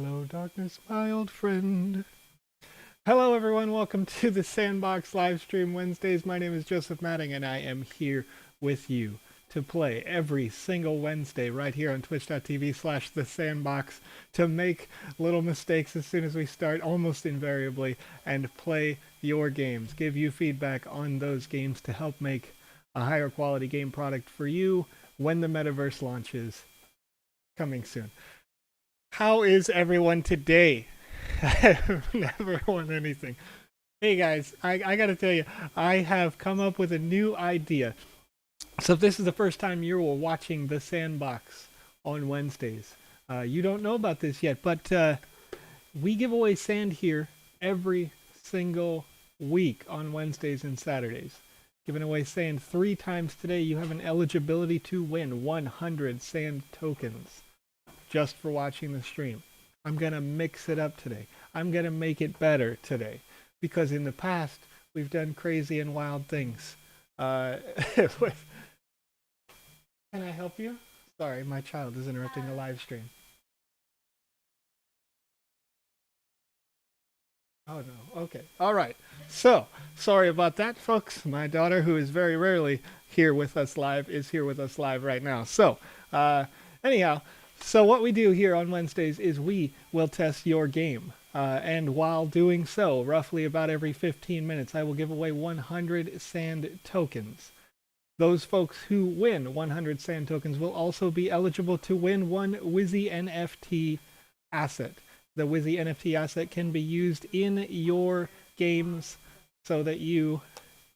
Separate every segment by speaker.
Speaker 1: Hello, darkness, my old friend. Hello, everyone. Welcome to the Sandbox live stream Wednesdays. My name is Joseph Matting, and I am here with you to play every single Wednesday right here on twitch.tv/the Sandbox to make little mistakes as soon as we start, almost invariably, and play your games. Give you feedback on those games to help make a higher quality game product for you when the metaverse launches coming soon. How is everyone today? I've never won anything. Hey guys, I gotta tell you, I have come up with a new idea. So if this is the first time you're watching the Sandbox on Wednesdays, you don't know about this yet, but we give away sand here every single week on Wednesdays and Saturdays. Giving away sand 3 times today. You have an eligibility to win 100 sand tokens just for watching the stream. I'm going to mix it up today. I'm going to make it better today. Because in the past, we've done crazy and wild things. Can I help you? Sorry, my child is interrupting the live stream. Oh no, okay. All right. So, sorry about that, folks. My daughter, who is very rarely here with us live, is here with us live right now. So, anyhow, so what we do here on Wednesdays is we will test your game. And while doing so, roughly about every 15 minutes, I will give away 100 sand tokens. Those folks who win 100 sand tokens will also be eligible to win one Wizzy NFT asset. The Wizzy NFT asset can be used in your games so that you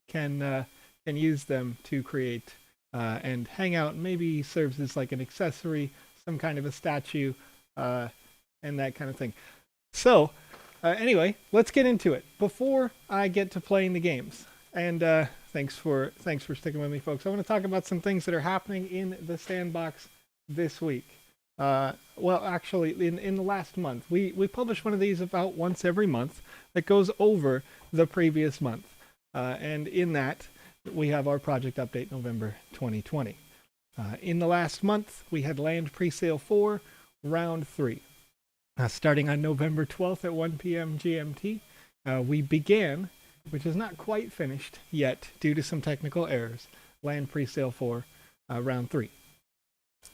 Speaker 1: can use them to create and hang out. Maybe serves as like an accessory, some kind of a statue, and that kind of thing. So, anyway, let's get into it. Before I get to playing the games, and thanks for sticking with me, folks. I want to talk about some things that are happening in the Sandbox this week. Well, actually, in the last month, we publish one of these about once every month that goes over the previous month, and in that we have our project update November 2020. In the last month, we had Land Presale 4, Round 3. Starting on November 12th at 1 p.m. GMT, we began, which is not quite finished yet due to some technical errors, Land Presale 4, Round 3.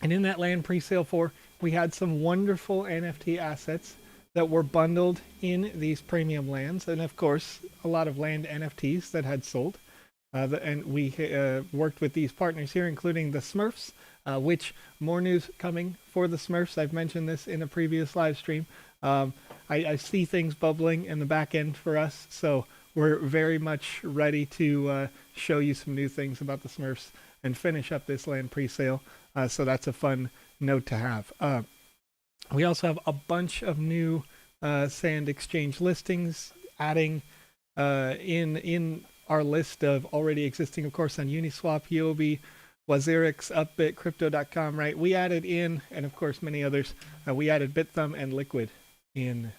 Speaker 1: And in that Land Presale 4, we had some wonderful NFT assets that were bundled in these premium lands, and of course, a lot of land NFTs that had sold. And we worked with these partners here, including the Smurfs, which more news coming for the Smurfs. I've mentioned this in a previous live stream. I see things bubbling in the back end for us, so we're very much ready to show you some new things about the Smurfs and finish up this land presale. So that's a fun note to have. We also have a bunch of new sand exchange listings, adding in our list of already existing, of course, on Uniswap, Yobi, Wazirix, Upbit, Crypto.com, right? We added in, and of course many others, we added BitThumb and Liquid in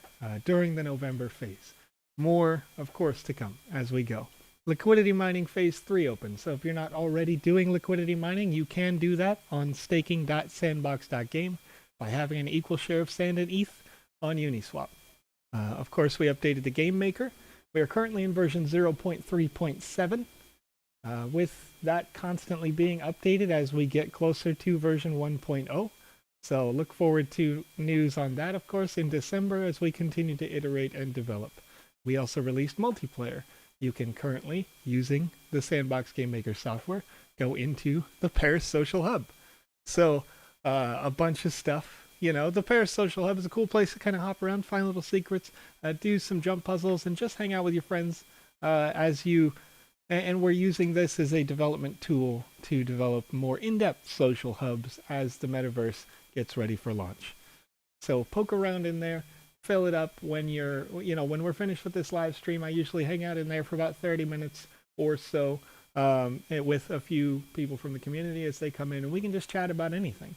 Speaker 1: during the November phase. More, of course, to come as we go. Liquidity mining phase 3 open. So if you're not already doing liquidity mining, you can do that on staking.sandbox.game by having an equal share of sand and ETH on Uniswap. Of course, we updated the game maker. We are currently in version 0.3.7, with that constantly being updated as we get closer to version 1.0. So look forward to news on that, of course, in December as we continue to iterate and develop. We also released multiplayer. You can currently, using the Sandbox Game Maker software, go into the Paris Social Hub. So a bunch of stuff. You know, the Paris Social Hub is a cool place to kind of hop around, find little secrets, do some jump puzzles, and just hang out with your friends as you... And we're using this as a development tool to develop more in-depth social hubs as the metaverse gets ready for launch. So poke around in there, fill it up when when we're finished with this live stream. I usually hang out in there for about 30 minutes or so with a few people from the community as they come in, and we can just chat about anything.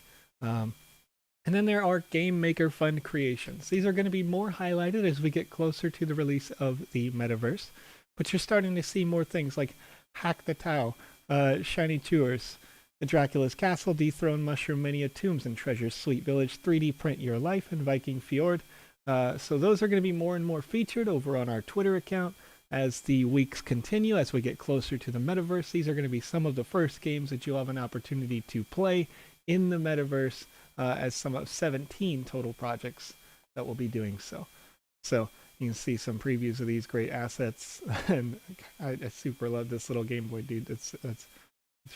Speaker 1: And then there are Game Maker Fund creations. These are going to be more highlighted as we get closer to the release of the metaverse. But you're starting to see more things like Hack the Tau, Shiny Tours, the Dracula's Castle, Dethrone, Mushroom Mania, Tombs and Treasures, Sweet Village, 3D Print Your Life, and Viking Fjord. So those are going to be more and more featured over on our Twitter account as the weeks continue, as we get closer to the metaverse. These are going to be some of the first games that you'll have an opportunity to play in the metaverse, as some of 17 total projects that will be doing so. So you can see some previews of these great assets, and I super love this little Game Boy dude. It's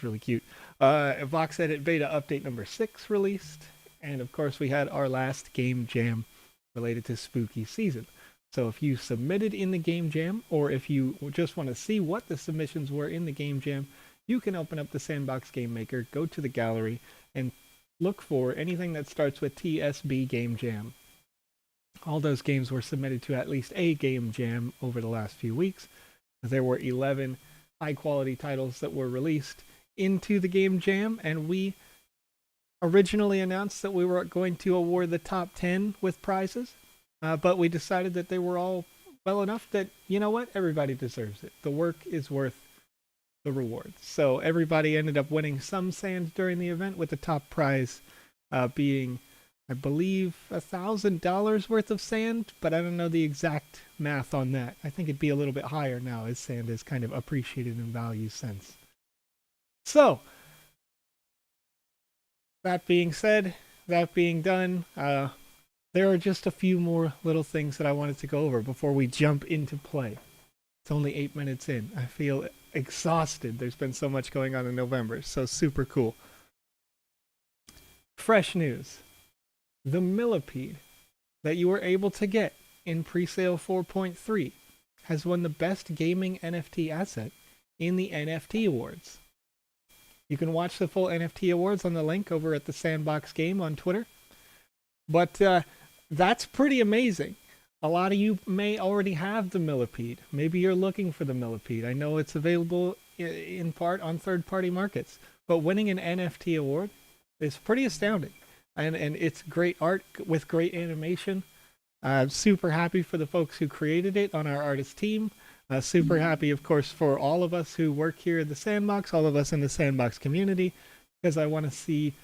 Speaker 1: really cute. VoxEdit beta update number 6 released, and of course we had our last game jam related to spooky season. So if you submitted in the game jam, or if you just want to see what the submissions were in the game jam, you can open up the Sandbox Game Maker, go to the gallery, and look for anything that starts with TSB Game Jam. All those games were submitted to at least a game jam over the last few weeks. There were 11 high-quality titles that were released into the game jam, and we originally announced that we were going to award the top 10 with prizes, but we decided that they were all well enough that, you know what, everybody deserves it. The work is worth the reward. So everybody ended up winning some sand during the event, with the top prize being, I believe, $1,000 worth of sand, but I don't know the exact math on that. I think it'd be a little bit higher now, as sand is kind of appreciated in value sense. So, that being said, that being done, there are just a few more little things that I wanted to go over before we jump into play. It's only 8 minutes in. I feel exhausted. There's been so much going on in November, so super cool. Fresh news. The millipede that you were able to get in presale 4.3 has won the best gaming NFT asset in the NFT awards. You can watch the full NFT awards on the link over at the Sandbox game on Twitter. But that's pretty amazing. A lot of you may already have the millipede. Maybe you're looking for the millipede. I know it's available in part on third-party markets. But winning an NFT award is pretty astounding. And it's great art with great animation. Super happy for the folks who created it on our artist team. Super happy, of course, for all of us who work here at the Sandbox, all of us in the Sandbox community, because I want to see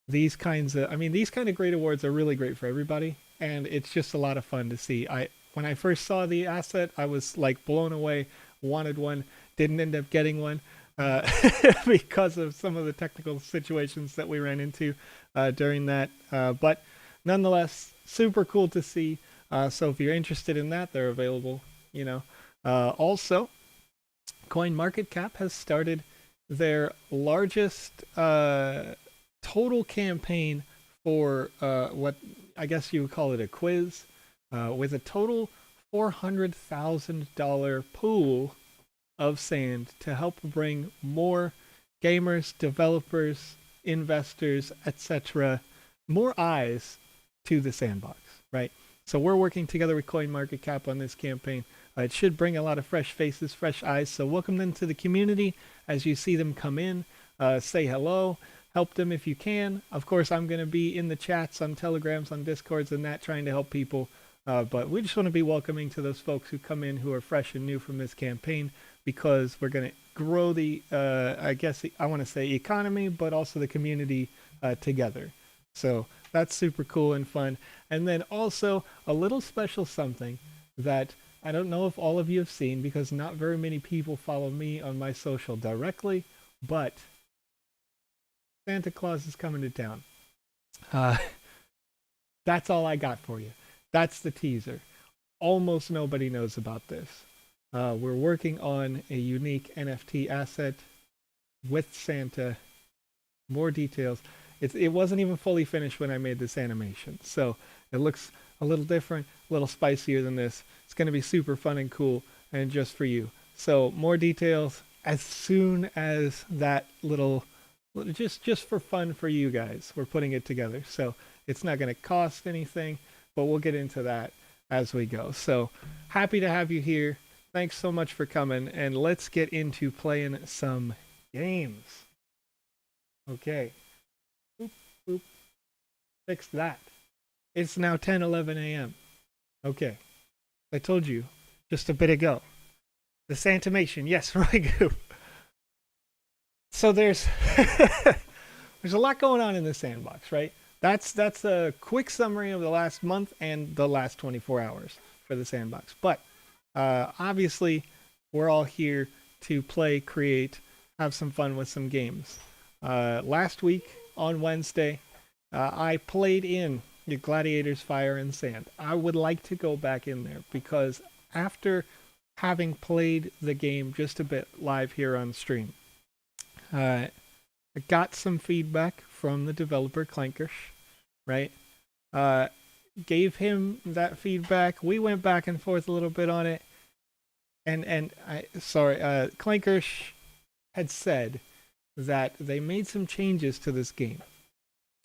Speaker 1: these kinds of, these kind of great awards are really great for everybody, and it's just a lot of fun to see. When I first saw the asset, I was like blown away, wanted one, didn't end up getting one, because of some of the technical situations that we ran into during that. But nonetheless, super cool to see. So if you're interested in that, they're available, also, CoinMarketCap has started their largest total campaign for what I guess you would call it a quiz, with a total $400,000 pool of sand to help bring more gamers, developers, investors, etc., more eyes to the Sandbox, right? So we're working together with CoinMarketCap on this campaign. It should bring a lot of fresh faces, fresh eyes. So welcome them to the community as you see them come in. Say hello. Help them if you can. Of course, I'm going to be in the chats, on Telegrams, on Discords, and that, trying to help people. But we just want to be welcoming to those folks who come in who are fresh and new from this campaign, because we're going to grow the, I want to say economy, but also the community together. So that's super cool and fun. And then also a little special something that I don't know if all of you have seen, because not very many people follow me on my social directly, but Santa Claus is coming to town. That's all I got for you. That's the teaser. Almost nobody knows about this. We're working on a unique NFT asset with Santa. More details. It wasn't even fully finished when I made this animation, so it looks a little different, a little spicier than this. It's going to be super fun and cool, and just for you. So more details as soon as that little, just for fun for you guys, we're putting it together. So it's not going to cost anything, but we'll get into that as we go. So happy to have you here. Thanks so much for coming, and let's get into playing some games. Okay. Boop, boop. Fix that. It's now 10:11 a.m. Okay. I told you just a bit ago. The Santimation. Yes, right. So there's a lot going on in the Sandbox, right? that's a quick summary of the last month and the last 24 hours for the Sandbox. But obviously, we're all here to play, create, have some fun with some games. Last week on Wednesday, I played in the Gladiators Fire and Sand. I would like to go back in there because after having played the game just a bit live here on stream, I got some feedback from the developer Clankish, right? Uh, Gave him that feedback. We went back and forth a little bit on it, and Clankish had said that they made some changes to this game.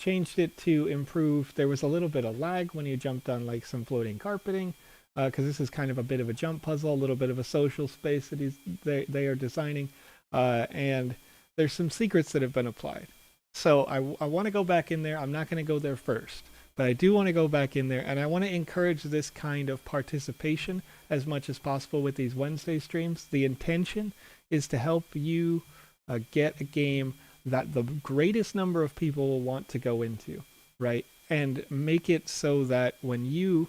Speaker 1: Changed it to improve. There was a little bit of lag when you jumped on like some floating carpeting, because this is kind of a bit of a jump puzzle, a little bit of a social space that they are designing, and there's some secrets that have been applied. So I want to go back in there. I'm not going to go there first, but I do want to go back in there, and I want to encourage this kind of participation as much as possible with these Wednesday streams. The intention is to help you get a game that the greatest number of people will want to go into, right? And make it so that when you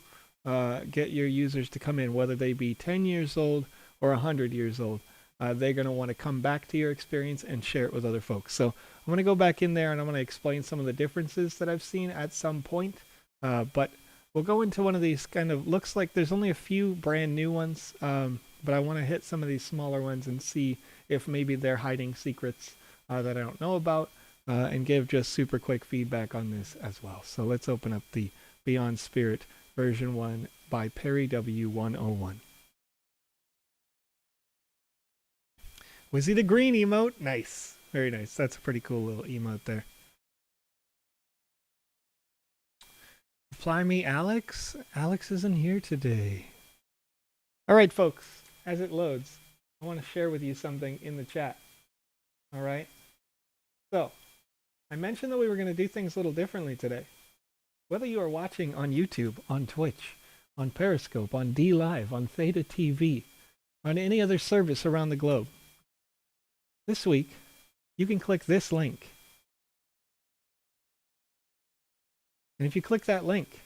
Speaker 1: get your users to come in, whether they be 10 years old or 100 years old, they're going to want to come back to your experience and share it with other folks. So I'm going to go back in there and I'm going to explain some of the differences that I've seen at some point. But we'll go into one of these kind of, looks like there's only a few brand new ones, but I want to hit some of these smaller ones and see if maybe they're hiding secrets that I don't know about, and give just super quick feedback on this as well. So let's open up the Beyond Spirit version 1 by Perry W101. Was he the green emote? Nice. Very nice. That's a pretty cool little emote there. Reply me, Alex. Alex isn't here today. All right, folks. As it loads, I want to share with you something in the chat. All right? So, I mentioned that we were going to do things a little differently today. Whether you are watching on YouTube, on Twitch, on Periscope, on D Live, on Theta TV, on any other service around the globe, this week, you can click this link. And if you click that link,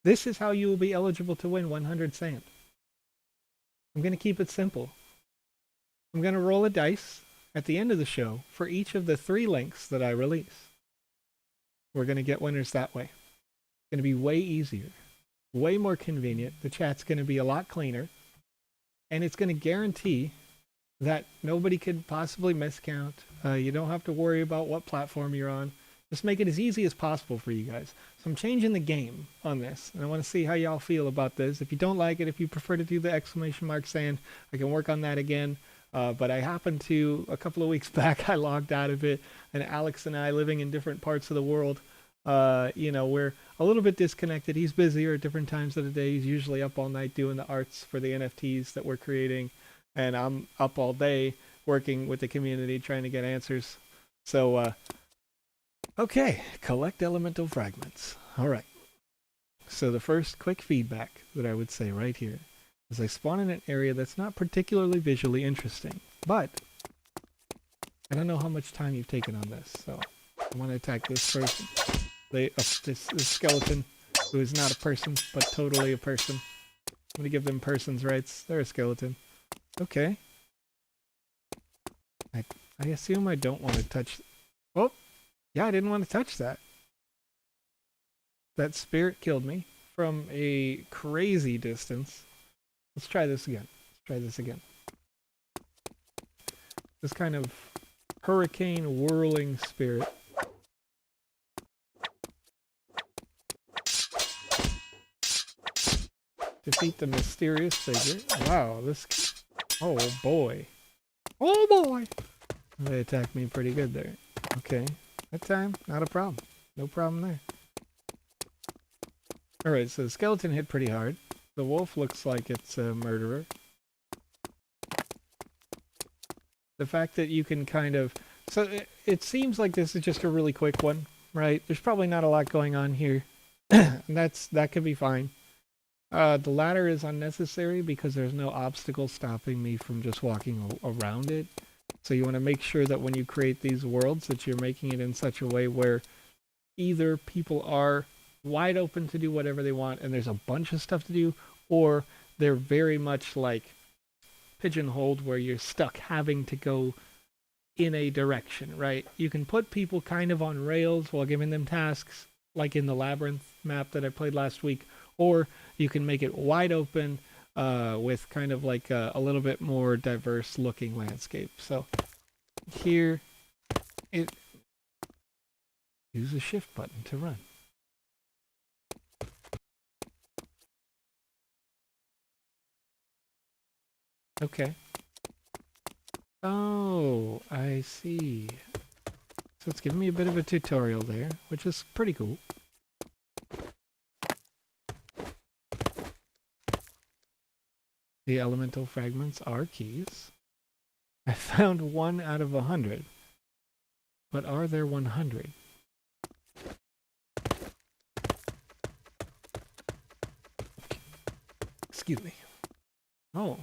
Speaker 1: this is how you will be eligible to win 100 sand. I'm going to keep it simple. I'm going to roll a dice at the end of the show for each of the 3 links that I release. We're going to get winners that way. It's going to be way easier, way more convenient. The chat's going to be a lot cleaner, and it's going to guarantee that nobody could possibly miscount. You don't have to worry about what platform you're on. Just make it as easy as possible for you guys. So I'm changing the game on this, and I want to see how y'all feel about this. If you don't like it, if you prefer to do the exclamation mark sand, I can work on that again. But I happened to, a couple of weeks back, I logged out of it, and Alex and I, living in different parts of the world, we're a little bit disconnected. He's busier at different times of the day. He's usually up all night doing the arts for the NFTs that we're creating, and I'm up all day working with the community trying to get answers. So, okay, collect elemental fragments. All right. So the first quick feedback that I would say right here is I spawn in an area that's not particularly visually interesting, but I don't know how much time you've taken on this, so I want to attack this person. This skeleton, who is not a person, but totally a person. I'm going to give them person's rights. They're a skeleton. Okay. I assume I don't want to touch... Oh! Yeah, I didn't want to touch that. That spirit killed me from a crazy distance. Let's try this again. This kind of hurricane whirling spirit. Defeat the mysterious figure. Wow, this... Oh boy. Oh boy! They attacked me pretty good there. Okay. That time, not a problem. No problem there. Alright, so the skeleton hit pretty hard. The wolf looks like it's a murderer. The fact that you can kind of... So it seems like this is just a really quick one, right? There's probably not a lot going on here. And that could be fine. The ladder is unnecessary because there's no obstacle stopping me from just walking around it. So you want to make sure that when you create these worlds that you're making it in such a way where either people are wide open to do whatever they want and there's a bunch of stuff to do, or they're very much like pigeonholed where you're stuck having to go in a direction, right? You can put people kind of on rails while giving them tasks, like in the Labyrinth map that I played last week, or you can make it wide open with kind of like a little bit more diverse looking landscape. So here, use the shift button to run. Okay. Oh, I see. So it's giving me a bit of a tutorial there, which is pretty cool. The elemental fragments are keys. I found 1 out of 100. But are there 100? Excuse me. Oh,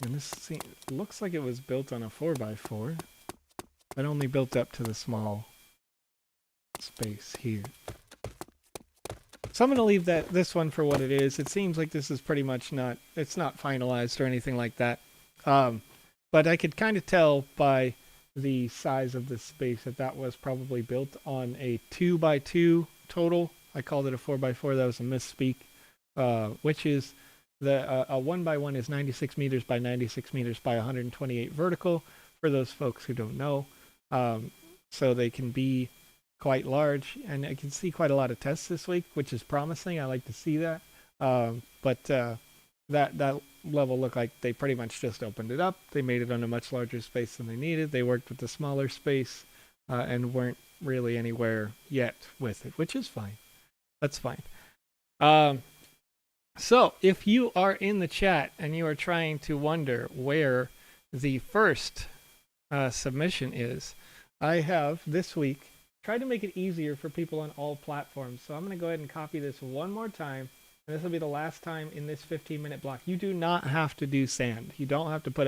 Speaker 1: and this looks like it was built on a 4x4. But only built up to the small space here. So I'm going to leave this one for what it is. It seems like this is pretty much it's not finalized or anything like that. But I could kind of tell by the size of this space that was probably built on a 2x2 total. I called it a 4x4. That was a misspeak. Which is a 1x1 is 96 meters by 96 meters by 128 vertical for those folks who don't know. So they can be quite large, and I can see quite a lot of tests this week, which is promising. I like to see that. But that level looked like they pretty much just opened it up. They made it on a much larger space than they needed. They worked with the smaller space and weren't really anywhere yet with it, which is fine. That's fine. So if you are in the chat and you are trying to wonder where the first submission is, I have this week tried to make it easier for people on all platforms. So I'm going to go ahead and copy this one more time. And this will be the last time in this 15-minute block. You do not have to do sand. You don't have to put !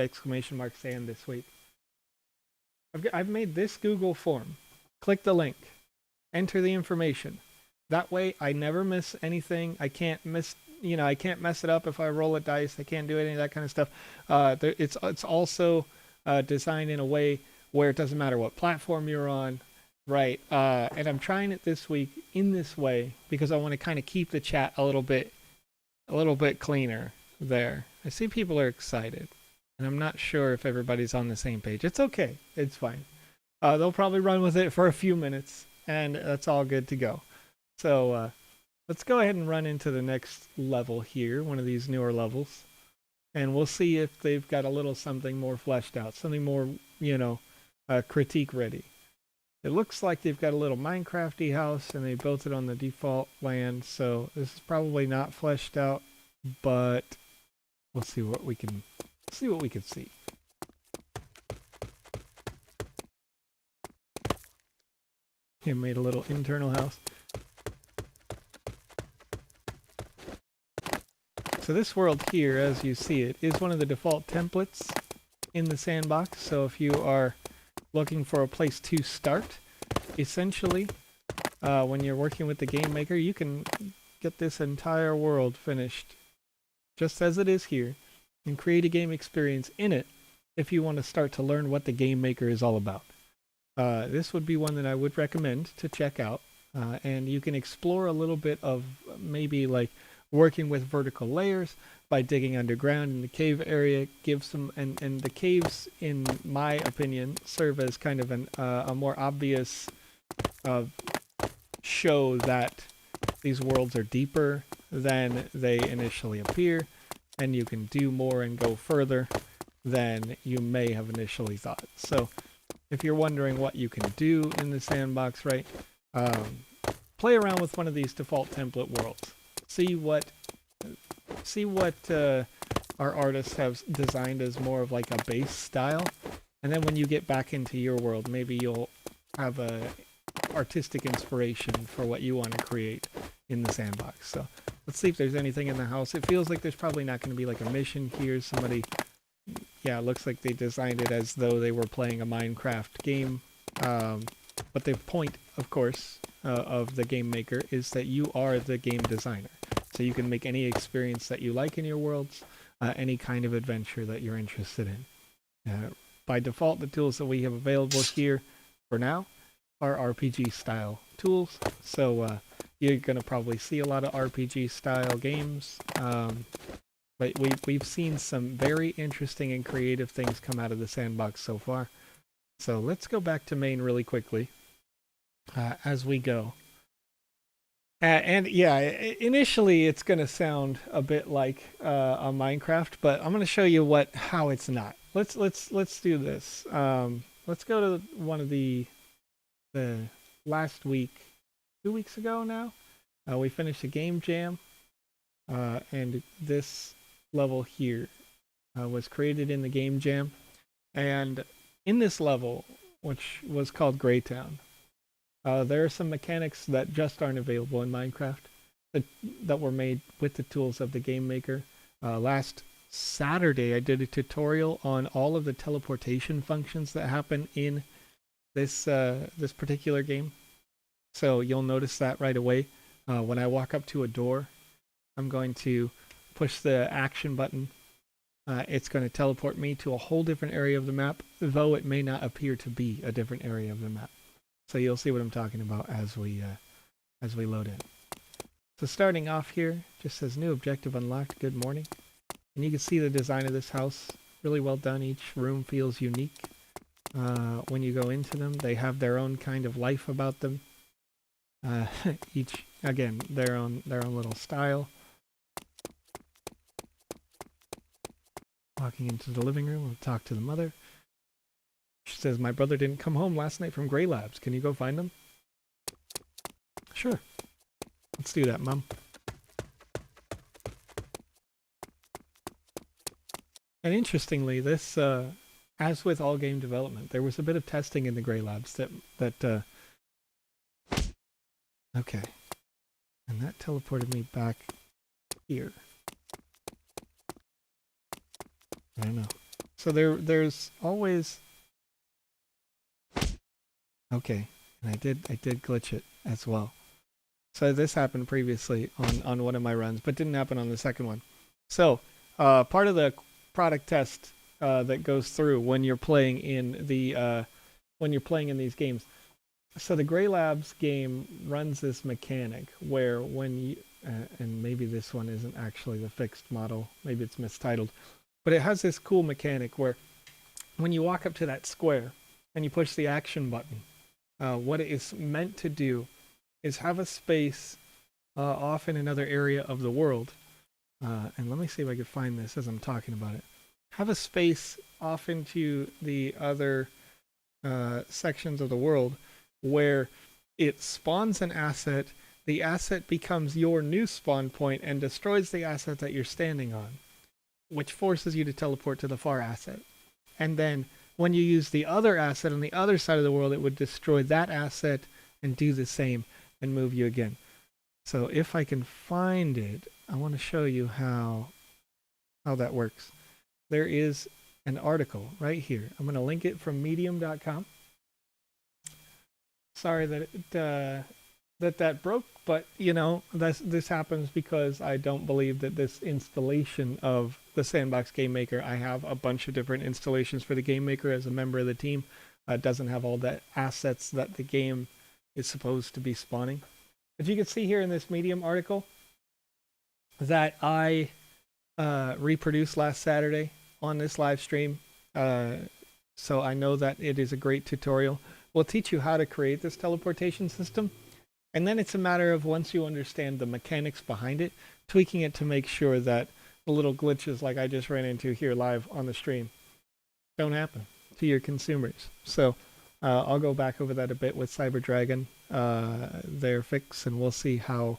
Speaker 1: sand this week. I've made this Google form. Click the link. Enter the information. That way I never miss anything. I can't miss, I can't mess it up if I roll a dice. I can't do any of that kind of stuff. It's also designed in a way where it doesn't matter what platform you're on. Right, and I'm trying it this week in this way because I want to kind of keep the chat a little bit cleaner there. I see people are excited, and I'm not sure if everybody's on the same page. It's okay, it's fine. They'll probably run with it for a few minutes, and that's all good to go. So let's go ahead and run into the next level here, one of these newer levels, and we'll see if they've got a little something more fleshed out, something more, critique ready. It looks like they've got a little Minecrafty house and they built it on the default land, so this is probably not fleshed out, but we'll see what we can see. He made a little internal house. So this world here, as you see it, is one of the default templates in the sandbox. So if you are looking for a place to start, essentially, when you're working with the game maker, you can get this entire world finished just as it is here and create a game experience in it if you want to start to learn what the game maker is all about. This would be one that I would recommend to check out, and you can explore a little bit of maybe like working with vertical layers by digging underground in the cave area. Gives some, and the caves, in my opinion, serve as kind of a more obvious show that these worlds are deeper than they initially appear, and you can do more and go further than you may have initially thought. So if you're wondering what you can do in the sandbox, right, play around with one of these default template worlds. See what our artists have designed as more of like a base style, and then when you get back into your world, maybe you'll have a artistic inspiration for what you want to create in the sandbox. So let's see if there's anything in the house. It feels like there's probably not going to be like a mission here. Somebody, yeah, it looks like they designed it as though they were playing a Minecraft game, but the point, of course, of the game maker is that you are the game designer. So you can make any experience that you like in your worlds, any kind of adventure that you're interested in. By default, the tools that we have available here for now are RPG style tools. So you're going to probably see a lot of RPG style games. But we've seen some very interesting and creative things come out of the sandbox so far. So let's go back to main really quickly as we go. And yeah, initially it's going to sound a bit like a Minecraft, but I'm going to show you how it's not. Let's do this. Let's go to one of the last week, 2 weeks ago now. We finished a game jam, and this level here was created in the game jam, and in this level, which was called Greytown, there are some mechanics that just aren't available in Minecraft that were made with the tools of the game maker. Last Saturday I did a tutorial on all of the teleportation functions that happen in this particular game, so you'll notice that right away. When I walk up to a door, I'm going to push the action button. It's going to teleport me to a whole different area of the map, though it may not appear to be a different area of the map. So you'll see what I'm talking about as we load in. So starting off here, just says new objective unlocked, good morning. And you can see the design of this house, really well done. Each room feels unique. When you go into them, they have their own kind of life about them. Each, again, their own little style. Walking into the living room, we'll talk to the mother. She says, my brother didn't come home last night from Grey Labs. Can you go find him? Sure. Let's do that, Mom. And interestingly, this, as with all game development, there was a bit of testing in the Grey Labs that okay. And that teleported me back here. I don't know. So there's always... Okay, and I did glitch it as well. So this happened previously on one of my runs, but didn't happen on the second one. So part of the product test that goes through when you're playing in these games. So the Grey Labs game runs this mechanic where when you and maybe this one isn't actually the fixed model, maybe it's mistitled. But it has this cool mechanic where when you walk up to that square and you push the action button, what it is meant to do is have a space off in another area of the world. And let me see if I can find this as I'm talking about it. Have a space off into the other sections of the world where it spawns an asset. The asset becomes your new spawn point and destroys the asset that you're standing on, which forces you to teleport to the far asset. And then when you use the other asset on the other side of the world, it would destroy that asset and do the same and move you again. So if I can find it, I want to show you how that works. There is an article right here. I'm going to link it from medium.com. Sorry that that broke, but you know, this happens because I don't believe that this installation of the Sandbox Game Maker, I have a bunch of different installations for the Game Maker as a member of the team, doesn't have all the assets that the game is supposed to be spawning. But you can see here in this Medium article that I reproduced last Saturday on this live stream. So I know that it is a great tutorial. We'll teach you how to create this teleportation system. And then it's a matter of, once you understand the mechanics behind it, tweaking it to make sure that the little glitches like I just ran into here live on the stream don't happen to your consumers. So I'll go back over that a bit with Cyber Dragon, their fix, and we'll see how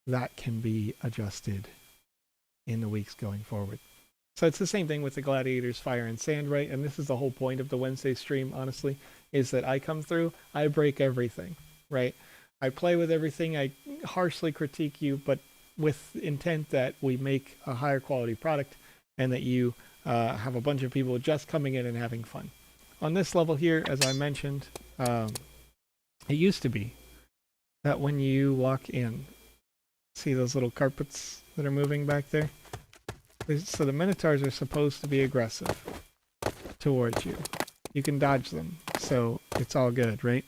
Speaker 1: that can be adjusted in the weeks going forward. So it's the same thing with the Gladiators, Fire and Sand, right? And this is the whole point of the Wednesday stream, honestly, is that I come through, I break everything, right? I play with everything, I harshly critique you, but with intent that we make a higher quality product and that you have a bunch of people just coming in and having fun. On this level here, as I mentioned, it used to be that when you walk in, see those little carpets that are moving back there? So the Minotaurs are supposed to be aggressive towards you. You can dodge them, so it's all good, right?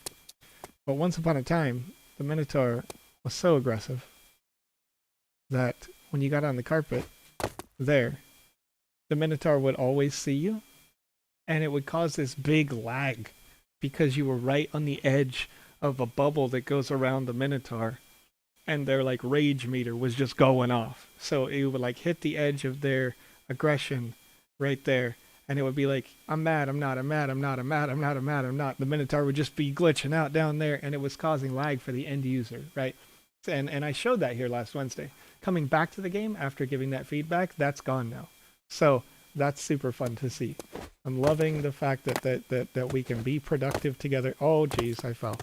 Speaker 1: But once upon a time, the Minotaur was so aggressive that when you got on the carpet there, the Minotaur would always see you, and it would cause this big lag because you were right on the edge of a bubble that goes around the Minotaur, and their like rage meter was just going off. So it would like hit the edge of their aggression right there, and it would be like, I'm mad, I'm not, I'm mad, I'm not, I'm mad, I'm not, I'm mad, I'm not. The Minotaur would just be glitching out down there, and it was causing lag for the end user, right? And I showed that here last Wednesday. Coming back to the game after giving that feedback, that's gone now. So that's super fun to see. I'm loving the fact that we can be productive together. Oh, geez, I fell.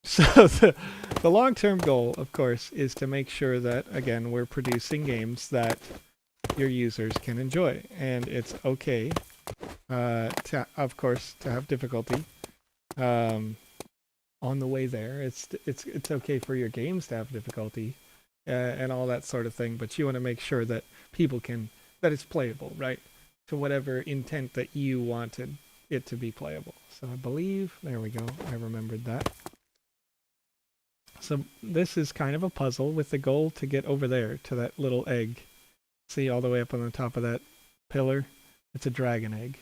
Speaker 1: So the long-term goal, of course, is to make sure that, again, we're producing games that your users can enjoy. And it's okay, of course, to have difficulty on the way there. It's okay for your games to have difficulty and all that sort of thing. But you want to make sure that people can, that it's playable, right? To whatever intent that you wanted it to be playable. So I believe, there we go, I remembered that. So this is kind of a puzzle with the goal to get over there to that little egg. See, all the way up on the top of that pillar? It's a dragon egg.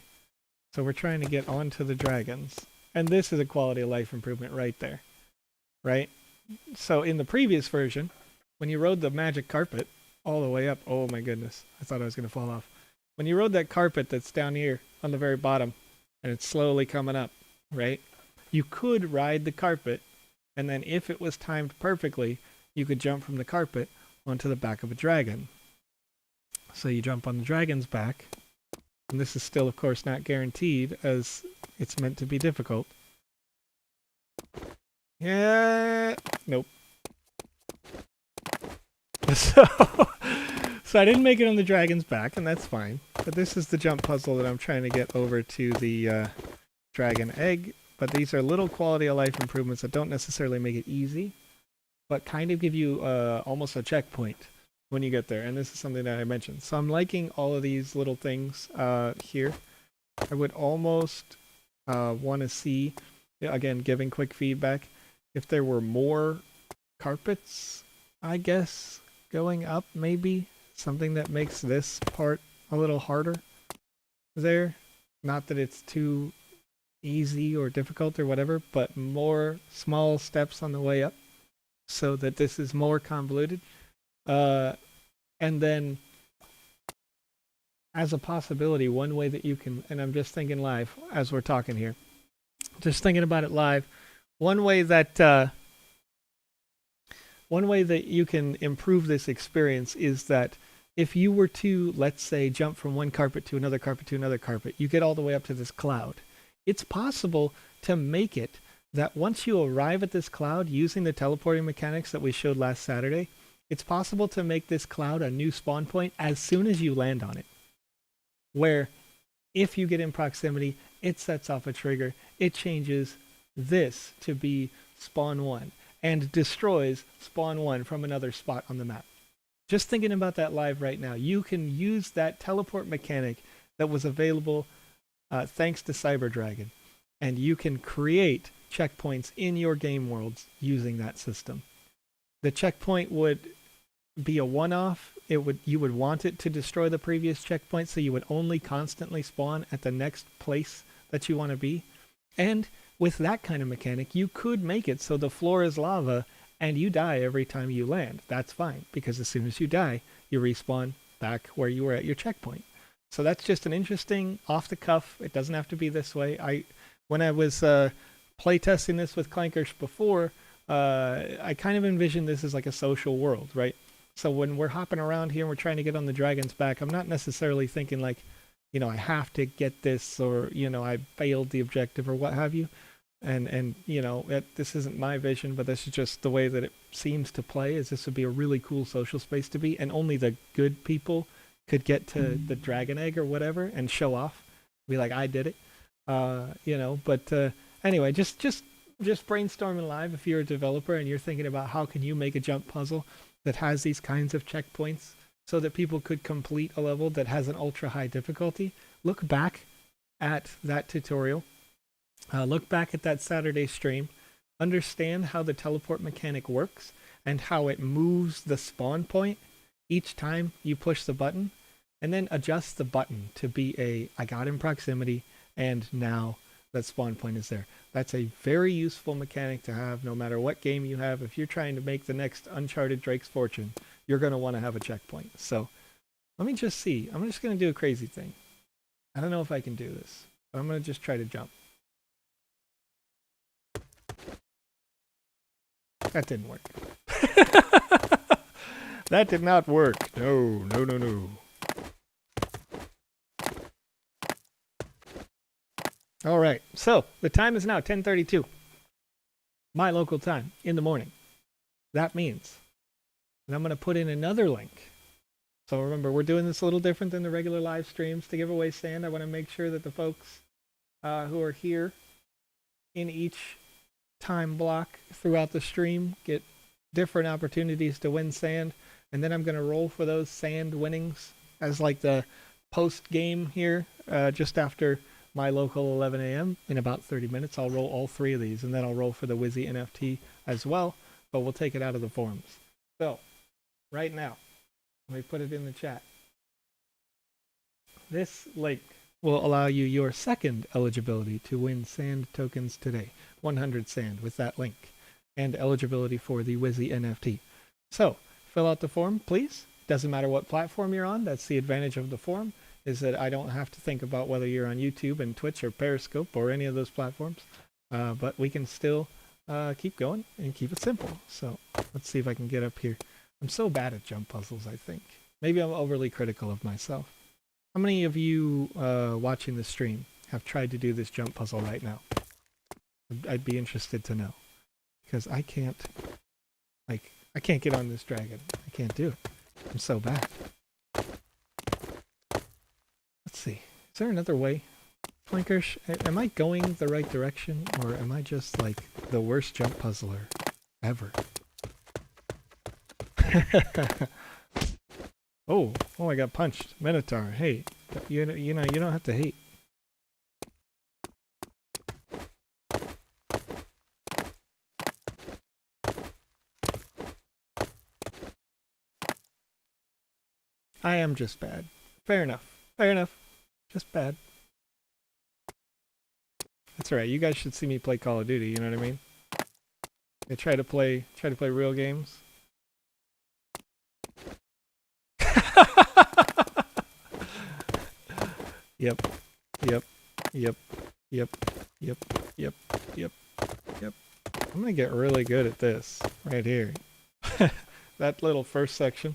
Speaker 1: So we're trying to get onto the dragons. And this is a quality of life improvement right there. Right? So in the previous version, when you rode the magic carpet all the way up, oh my goodness, I thought I was going to fall off. When you rode that carpet that's down here on the very bottom, and it's slowly coming up, right? You could ride the carpet, and then if it was timed perfectly, you could jump from the carpet onto the back of a dragon. So you jump on the dragon's back, and this is still, of course, not guaranteed, as it's meant to be difficult. Yeah, nope. So I didn't make it on the dragon's back, and that's fine. But this is the jump puzzle that I'm trying to get over to the dragon egg. But these are little quality of life improvements that don't necessarily make it easy, but kind of give you almost a checkpoint when you get there. And this is something that I mentioned. So I'm liking all of these little things here. I would almost want to see, again, giving quick feedback, if there were more carpets, I guess, going up, maybe. Something that makes this part a little harder there. Not that it's too easy or difficult or whatever, but more small steps on the way up so that this is more convoluted. And then as a possibility, one way that you can, and I'm just thinking live as we're talking here, just thinking about it live, one way that you can improve this experience is that if you were to, let's say, jump from one carpet to another carpet to another carpet, you get all the way up to this cloud. It's possible to make it that once you arrive at this cloud using the teleporting mechanics that we showed last Saturday, it's possible to make this cloud a new spawn point as soon as you land on it. Where if you get in proximity, it sets off a trigger, it changes this to be spawn 1 and destroys spawn 1 from another spot on the map. Just thinking about that live right now, you can use that teleport mechanic that was available thanks to Cyber Dragon, and you can create checkpoints in your game worlds using that system. The checkpoint would be a one-off. You would want it to destroy the previous checkpoint, so you would only constantly spawn at the next place that you want to be. And with that kind of mechanic, you could make it so the floor is lava and you die every time you land. That's fine, because as soon as you die, you respawn back where you were at your checkpoint. So that's just an interesting off-the-cuff. It doesn't have to be this way. When I was playtesting this with Clankers before, I kind of envisioned this as like a social world, right? So when we're hopping around here and we're trying to get on the dragon's back, I'm not necessarily thinking like, I have to get this, or, I failed the objective or what have you. And this isn't my vision, but this is just the way that it seems to play, is this would be a really cool social space to be, and only the good people could get to the dragon egg or whatever and show off, be like, I did it, but anyway, just just brainstorming live. If you're a developer and you're thinking about how can you make a jump puzzle that has these kinds of checkpoints so that people could complete a level that has an ultra high difficulty, look back at that tutorial. Look back at that Saturday stream. Understand how the teleport mechanic works and how it moves the spawn point each time you push the button, and then adjust the button to be a I got in proximity and now that spawn point is there. That's a very useful mechanic to have no matter what game you have. If you're trying to make the next Uncharted Drake's Fortune, you're going to want to have a checkpoint. So let me just see. I'm just going to do a crazy thing. I don't know if I can do this, but I'm going to just try to jump. That didn't work. That did not work. No. All right, so the time is now 10:32. My local time in the morning. That means that I'm going to put in another link. So remember, we're doing this a little different than the regular live streams to give away sand. I want to make sure that the folks who are here in each time block throughout the stream get different opportunities to win sand. And then I'm going to roll for those sand winnings as like the post game here just after my local 11 a.m. in about 30 minutes. I'll roll all three of these, and then I'll roll for the Wizzy NFT as well, but we'll take it out of the forums. So, right now, let me put it in the chat. This link will allow you your second eligibility to win sand tokens today. 100 sand with that link, and eligibility for the Wizzy NFT. So, fill out the form, please. Doesn't matter what platform you're on. That's the advantage of the form, is that I don't have to think about whether you're on YouTube and Twitch or Periscope or any of those platforms. But we can still keep going and keep it simple. So let's see if I can get up here. I'm so bad at jump puzzles, I think. Maybe I'm overly critical of myself. How many of you watching the stream have tried to do this jump puzzle right now? I'd be interested to know. Because I can't get on this dragon. I can't do it. I'm so bad. Let's see. Is there another way? Flankers, am I going the right direction, or am I just like the worst jump puzzler ever? Oh, I got punched. Minotaur, hey, you know, you don't have to hate. I am just bad. Fair enough. Just bad. That's alright. You guys should see me play Call of Duty, you know what I mean? I try to play real games. Yep. I'm gonna get really good at this right here. That little first section.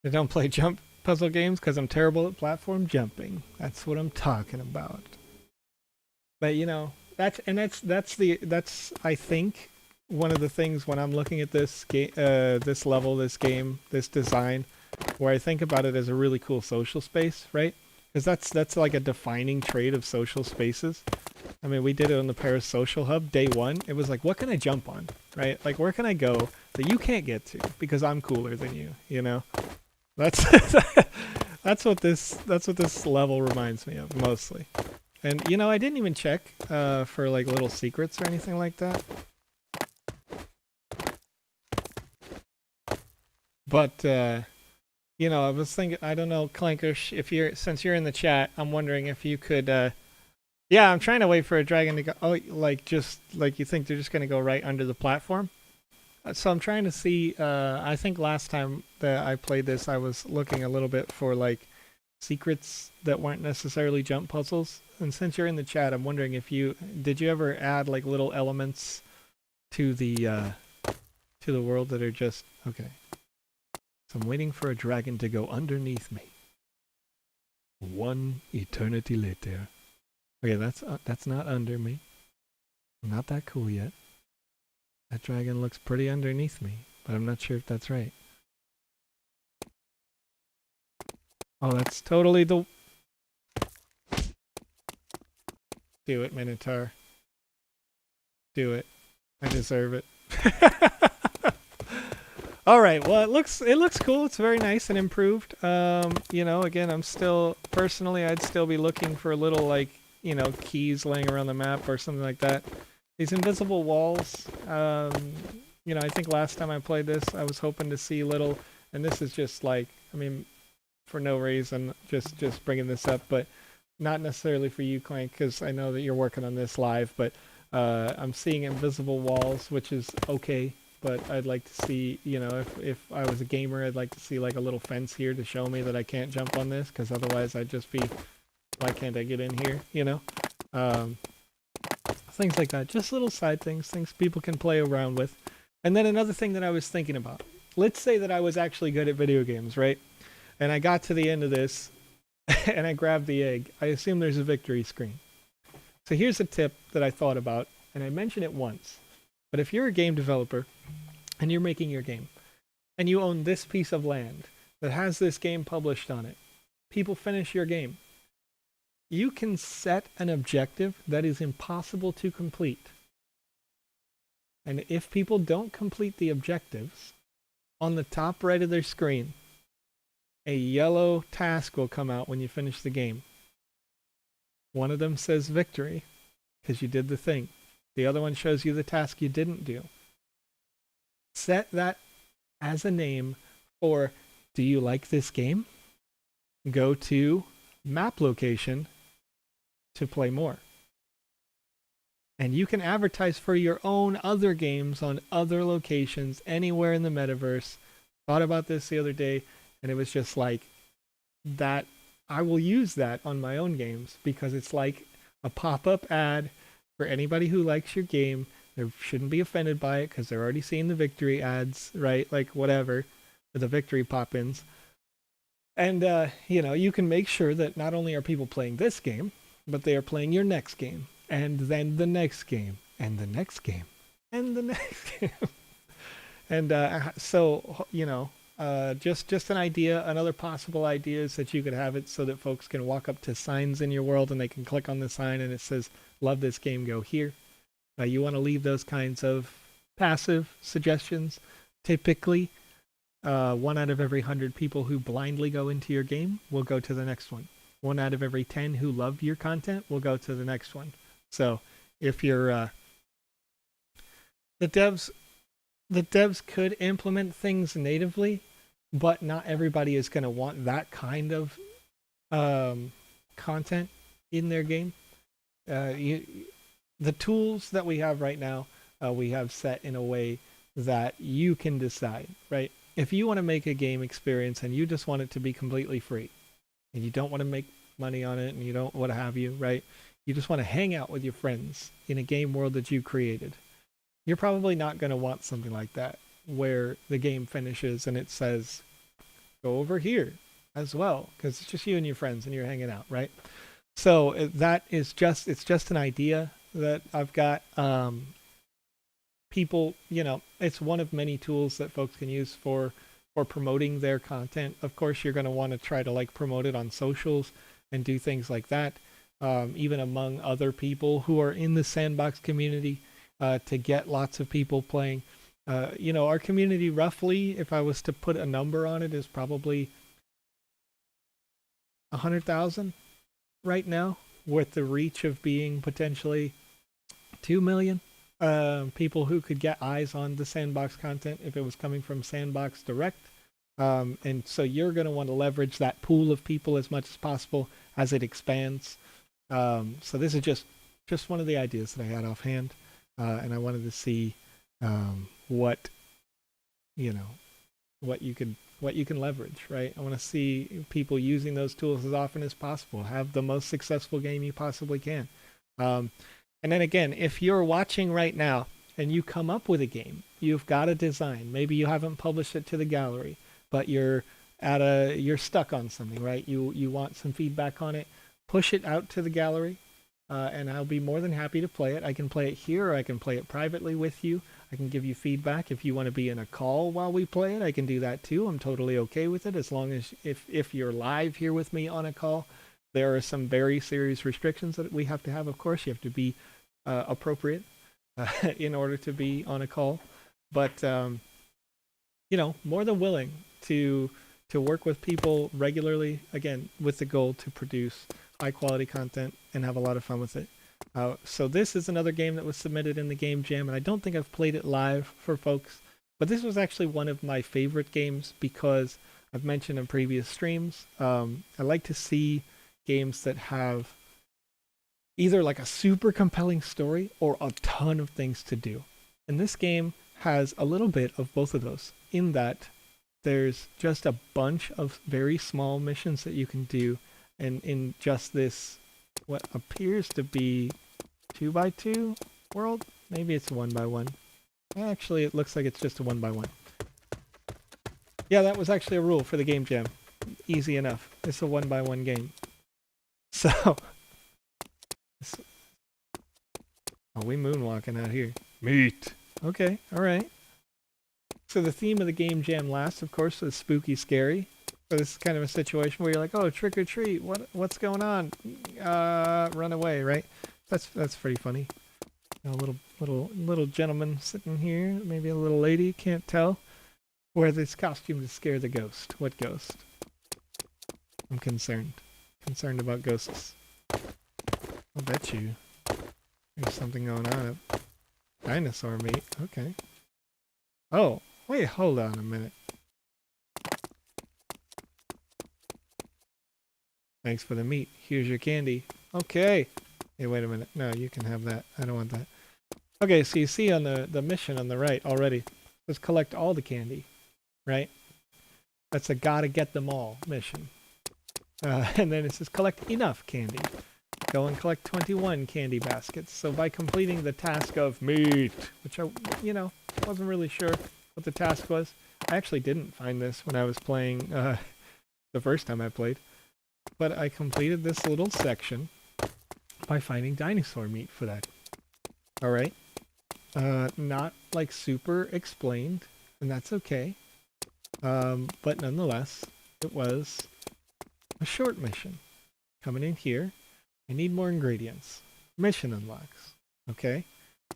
Speaker 1: I don't play jump puzzle games because I'm terrible at platform jumping. That's what I'm talking about. But you know, that's I think one of the things when I'm looking at this game, this level, this game, this design, where I think about it as a really cool social space, right? Because that's like a defining trait of social spaces. I mean, we did it on the Paris Social Hub day one. It was like, what can I jump on, right? Like, where can I go that you can't get to because I'm cooler than you, you know? That's that's what this level reminds me of mostly. And you know, I didn't even check for like little secrets or anything like that. But you know, I was thinking, I don't know, Clankers, if since you're in the chat, I'm wondering if you could yeah, I'm trying to wait for a dragon to go, oh, like just like you think they're just going to go right under the platform. So I'm trying to see, I think last time that I played this, I was looking a little bit for like secrets that weren't necessarily jump puzzles. And since you're in the chat, I'm wondering if did you ever add like little elements to the world that are just, okay. So I'm waiting for a dragon to go underneath me. One eternity later. Okay, that's not under me. I'm not that cool yet. That dragon looks pretty underneath me, but I'm not sure if that's right. Oh, that's totally the... Do it, Minotaur. Do it. I deserve it. All right. Well, it looks cool. It's very nice and improved. You know, again, I'm still personally, I'd still be looking for little like keys laying around the map or something like that. These invisible walls. You know, I think last time I played this, I was hoping to see little, and this is just like, I mean, for no reason, just bringing this up, but not necessarily for you, Clank, because I know that you're working on this live, but I'm seeing invisible walls, which is okay. But I'd like to see, you know, if I was a gamer, I'd like to see like a little fence here to show me that I can't jump on this, because otherwise I'd just be, why can't I get in here, you know? Things like that. Just little side things, things people can play around with. And then another thing that I was thinking about. Let's say that I was actually good at video games, right? And I got to the end of this, and I grabbed the egg. I assume there's a victory screen. So here's a tip that I thought about, and I mentioned it once. But if you're a game developer, and you're making your game, and you own this piece of land that has this game published on it, people finish your game. You can set an objective that is impossible to complete. And if people don't complete the objectives, on the top right of their screen, a yellow task will come out when you finish the game. One of them says victory, because you did the thing. The other one shows you the task you didn't do. Set that as a name for, do you like this game? Go to map location to play more. And you can advertise for your own other games on other locations anywhere in the metaverse. Thought about this the other day, and it was just like that. I will use that on my own games because it's like a pop-up ad for anybody who likes your game. They shouldn't be offended by it because they're already seeing the victory ads, right? Like whatever, the victory pop-ins. And, you know, you can make sure that not only are people playing this game, but they are playing your next game, and then the next game, and the next game, and the next game. And so, you know, just an idea, another possible idea is that you could have it so that folks can walk up to signs in your world and they can click on the sign and it says, love this game, go here. You want to leave those kinds of passive suggestions. Typically, 1 out of every 100 people who blindly go into your game will go to the next one. 1 out of every 10 who love your content will go to the next one. So if you're the devs could implement things natively, but not everybody is going to want that kind of content in their game. The tools that we have right now, we have set in a way that you can decide, right? If you want to make a game experience and you just want it to be completely free, and you don't want to make money on it, and you don't what have you, right? You just want to hang out with your friends in a game world that you created. You're probably not going to want something like that, where the game finishes and it says, go over here as well, because it's just you and your friends and you're hanging out, right? So that is it's just an idea that I've got. People, you know, it's one of many tools that folks can use for promoting their content. Of course, you're going to want to try to like promote it on socials and do things like that, even among other people who are in the Sandbox community, to get lots of people playing. You know, our community roughly, if I was to put a number on it, is probably 100,000 right now, with the reach of being potentially 2 million people who could get eyes on the Sandbox content if it was coming from Sandbox direct. And so you're going to want to leverage that pool of people as much as possible as it expands. So this is just one of the ideas that I had offhand, and I wanted to see what you can leverage, right? I want to see people using those tools as often as possible. Have the most successful game you possibly can. And then again, if you're watching right now and you come up with a game, you've got a design. Maybe you haven't published it to the gallery, but you're stuck on something, right? You want some feedback on it. Push it out to the gallery, and I'll be more than happy to play it. I can play it here, or I can play it privately with you. I can give you feedback. If you want to be in a call while we play it, I can do that too. I'm totally okay with it, as long as if you're live here with me on a call, There are some very serious restrictions that we have to have. Of course, you have to be appropriate in order to be on a call. But more than willing to work with people regularly, again, with the goal to produce high quality content and have a lot of fun with it. So this is another game that was submitted in the Game Jam, and I don't think I've played it live for folks, but this was actually one of my favorite games because I've mentioned in previous streams, I like to see games that have either like a super compelling story or a ton of things to do. And this game has a little bit of both of those, in that there's just a bunch of very small missions that you can do, and in just this, what appears to be 2x2 world, maybe it's 1x1. Actually, it looks like it's just a 1x1. Yeah, that was actually a rule for the Game Jam. Easy enough. It's a 1x1 game. So, we moonwalking out here. Meat. Okay, all right. So the theme of the Game Jam last, of course, was spooky, scary. So this is kind of a situation where you're like, oh, trick or treat. What's going on? Run away, right? That's pretty funny. A little gentleman sitting here, maybe a little lady, can't tell. Wear this costume to scare the ghost. What ghost? I'm concerned. Concerned about ghosts. I'll bet you there's something going on. Dinosaur meat. Okay. Oh, wait, hold on a minute. Thanks for the meat. Here's your candy. Okay. Hey, wait a minute. No, you can have that. I don't want that. Okay, so you see on the mission on the right already, let's collect all the candy, right? That's a gotta get them all mission. And then it says collect enough candy. Go and collect 21 candy baskets. So by completing the task of meat, which I, wasn't really sure what the task was. I actually didn't find this when I was playing the first time I played. But I completed this little section by finding dinosaur meat for that. Alright. Not like super explained, and that's okay. But nonetheless, it was a short mission. Coming in here, I need more ingredients. Mission unlocks. Okay?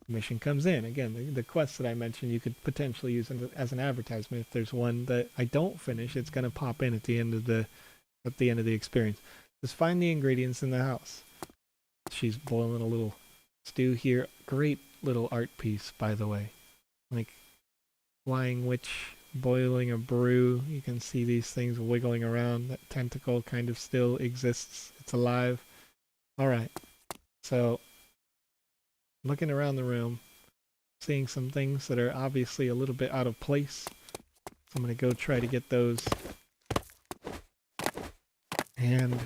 Speaker 1: Mission comes in. Again, the quest that I mentioned you could potentially use as an advertisement. If there's one that I don't finish, it's going to pop in at the end of the experience. Just find the ingredients in the house. She's boiling a little stew here. Great little art piece, by the way. Like flying witch boiling a brew. You can see these things wiggling around. That tentacle kind of still exists. It's alive. Alright. So, looking around the room, seeing some things that are obviously a little bit out of place. So I'm going to go try to get those. And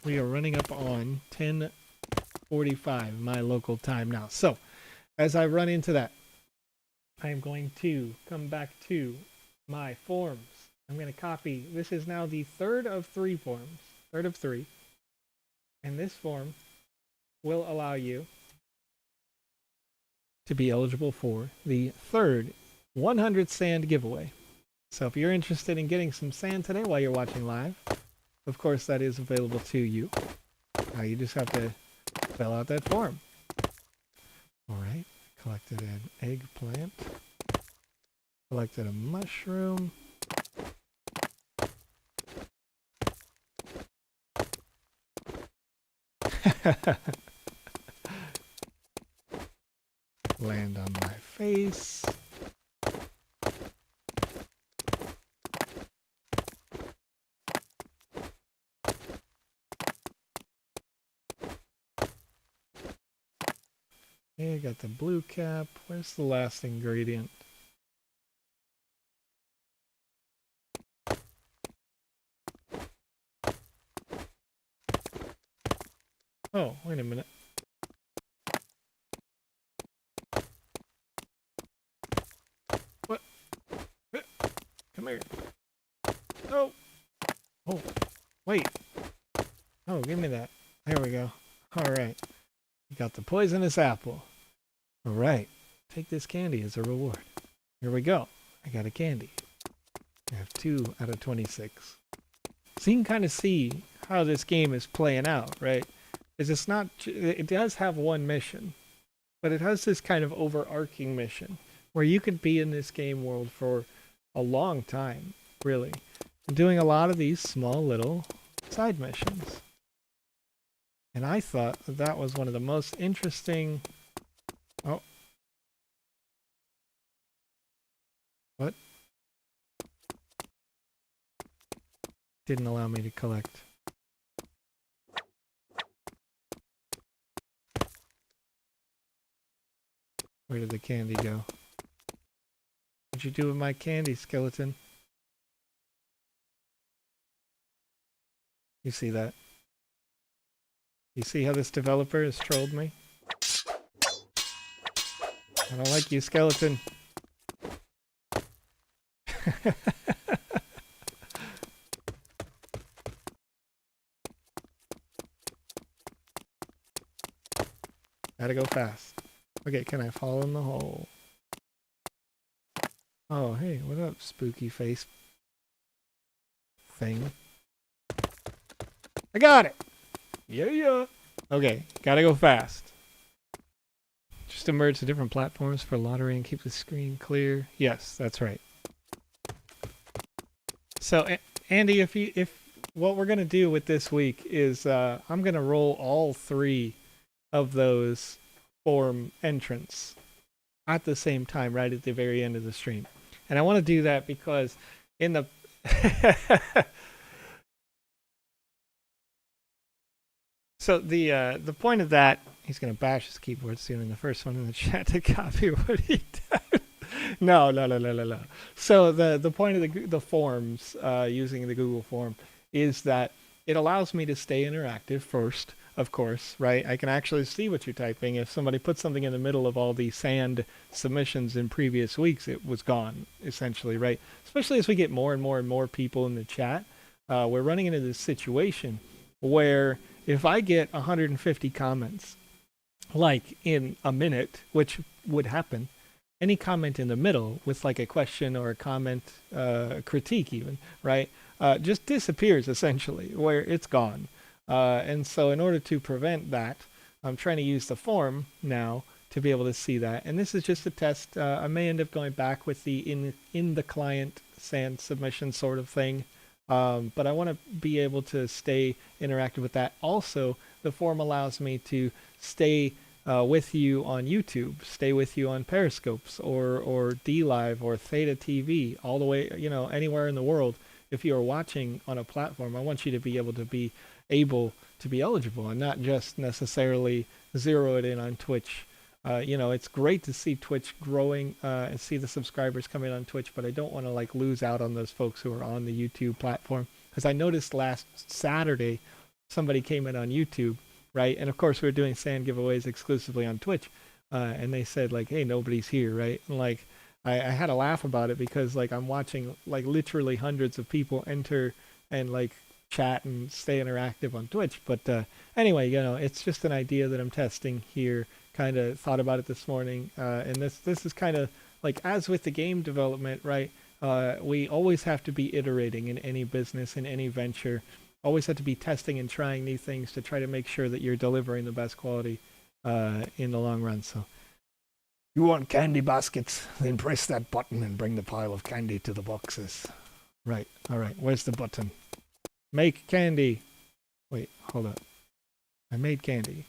Speaker 1: we are running up on 10:45 my local time now. So, as I run into that, I am going to come back to my forms. I'm going to copy. This is now the third of three forms. Third of three. And this form will allow you to be eligible for the third 100 sand giveaway. So if you're interested in getting some sand today while you're watching live, of course that is available to you. You just have to fill out that form. Alright, collected an eggplant. Collected a mushroom. Land on my face. Okay, got the blue cap. Where's the last ingredient? Oh, wait a minute. What? Come here. Oh! Oh, wait. Oh, give me that. There we go. Alright. You got the poisonous apple. Alright. Take this candy as a reward. Here we go. I got a candy. I have 2 out of 26. So you can kind of see how this game is playing out, right? Is it's not, it does have one mission, but it has this kind of overarching mission where you could be in this game world for a long time, really, doing a lot of these small little side missions. And I thought that that was one of the most interesting... Oh. What? Didn't allow me to collect. Where did the candy go? What'd you do with my candy, skeleton? You see that? You see how this developer has trolled me? I don't like you, skeleton. Gotta go fast. Okay, can I fall in the hole? Oh, hey, what up, spooky face thing? I got it! Yeah. Okay, gotta go fast. Just emerge to different platforms for lottery and keep the screen clear. Yes, that's right. So, Andy, if what we're gonna do with this week is I'm gonna roll all 3 of those form entrants at the same time, right at the very end of the stream. And I want to do that because in the so the point of that, he's gonna bash his keyboard stealing the first one in the chat to copy what he did. No. So the point of the forms using the Google form is that it allows me to stay interactive first, of course, right? I can actually see what you're typing. If somebody put something in the middle of all the sand submissions in previous weeks, it was gone, essentially, right? Especially as we get more and more people in the chat. We're running into this situation where if I get 150 comments, like in a minute, which would happen, any comment in the middle with like a question or a comment, critique even, right? Just disappears essentially, where it's gone. And so in order to prevent that, I'm trying to use the form now to be able to see that. And this is just a test. I may end up going back with the in the client sand submission sort of thing. But I want to be able to stay interactive with that. Also, the form allows me to stay with you on YouTube, stay with you on Periscopes or DLive or Theta TV, all the way, anywhere in the world. If you are watching on a platform, I want you to be able to be eligible and not just necessarily zero it in on Twitch. It's great to see Twitch growing and see the subscribers coming on Twitch, but I don't want to lose out on those folks who are on the YouTube platform, because I noticed last Saturday somebody came in on YouTube, right? And of course we're doing sand giveaways exclusively on Twitch, and they said hey, nobody's here, right? And I had a laugh about it because I'm watching literally hundreds of people enter and chat and stay interactive on Twitch. But anyway, it's just an idea that I'm testing here. Kind of thought about it this morning, and this is kind of as with the game development, right? We always have to be iterating in any business, in any venture. Always have to be testing and trying new things to try to make sure that you're delivering the best quality in the long run. So, you want candy baskets? Then press that button and bring the pile of candy to the boxes. Right. All right. Where's the button? Make candy. Wait, hold up. I made candy.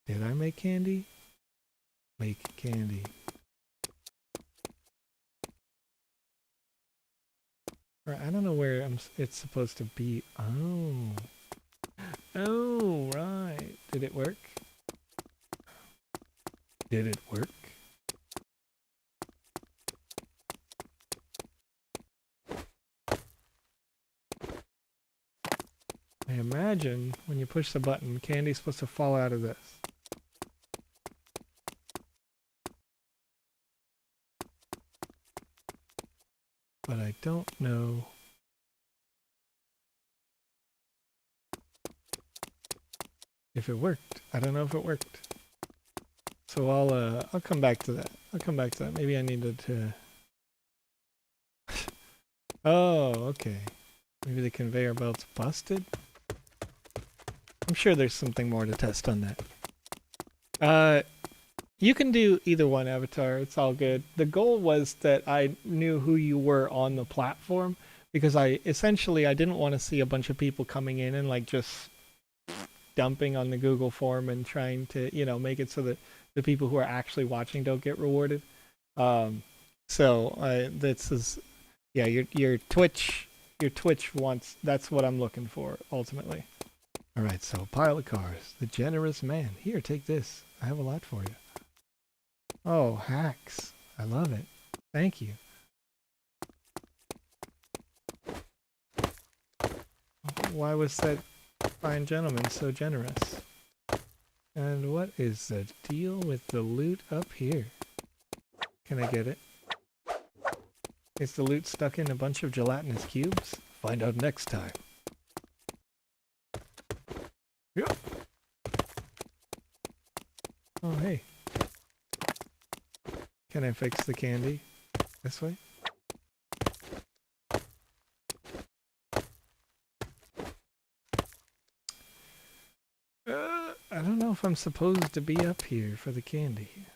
Speaker 1: Did I make candy? Make candy. Right, I don't know where it's supposed to be. Oh. Oh, right. Did it work? Did it work? I imagine when you push the button, candy's supposed to fall out of this. But I don't know. If it worked. I don't know if it worked. So I'll come back to that. Maybe I needed to... Oh, okay. Maybe the conveyor belt's busted? I'm sure there's something more to test on that. You can do either one, Avatar. It's all good. The goal was that I knew who you were on the platform, because I didn't want to see a bunch of people coming in and like just dumping on the Google form and trying to, make it so that the people who are actually watching don't get rewarded. This is, yeah, your Twitch wants, that's what I'm looking for ultimately. All right, so pile of cars, the generous man. Here, take this. I have a lot for you. Oh, hacks. I love it. Thank you. Why was that fine gentleman so generous? And what is the deal with the loot up here? Can I get it? Is the loot stuck in a bunch of gelatinous cubes? Find out next time. Yep. Oh, hey. Can I fix the candy? This way? I don't know if I'm supposed to be up here for the candy.